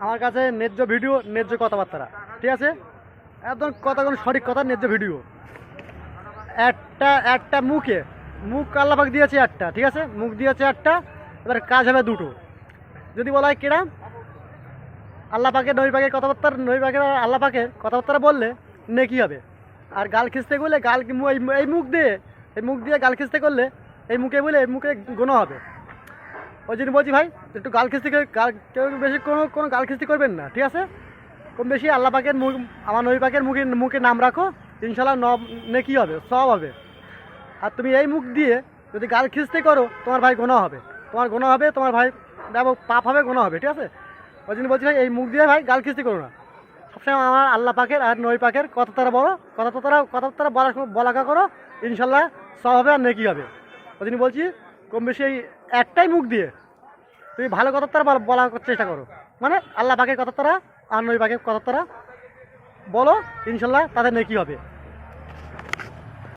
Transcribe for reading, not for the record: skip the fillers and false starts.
আমার কাছে ন্যায্য ভিডিও, ন্যায্য কথাবার্তা, ঠিক আছে? একদম কথা, কোনো সঠিক কথা, ন্যায্য ভিডিও। একটা একটা মুখ আল্লাহ পাক দিয়েছে একটা, ঠিক আছে? মুখ দিয়েছে একটা, এবার কাজ হবে দুটো। যদি বলা হয় কিরাম, আল্লাহ পাকের নবী পাকের কথাবার্তা, নবী পাকের আর আল্লাহ পাকের কথাবার্তা বললে নেকি হবে। আর গাল খিস্তে করলে এই মুখ দিয়ে গাল খিস্তে করলে এই মুখে গোনা হবে। ওই জন্য বলছি ভাই, একটু গাল খিস্তি কেউ বেশি কোনো গাল খিস্তি করবেন না, ঠিক আছে? কম বেশি আল্লাহ পাকের মুখ, আমার নবী পাকের মুখে নাম রাখো, ইনশাল্লাহ নেকি হবে, সব হবে। আর তুমি এই মুখ দিয়ে যদি গাল খিস্তি করো, তোমার ভাই গোনা হবে, তোমার ভাই দেখো পাপ হবে, গোনা হবে, ঠিক আছে? ওই জন্য বলছি ভাই, এই মুখ দিয়ে ভাই গাল খিস্তি করো না। সবসময় আমার আল্লাহ পাকের আর নবী পাকের কথাবার্তা বলো, কথাবার্তা বলাকা করো, ইনশাল্লাহ সব হবে আর নেকি হবে। ওই জন্য বলছি, কম বেশি এই একটাই মুখ দিয়ে তুমি ভালো কথাবার্তা বলার চেষ্টা করো, মানে আল্লাহ পাকের কথাবার্তা আর নবী পাকের কথাবার্তা বলো, ইনশাল্লাহ তাদের নেকি হবে।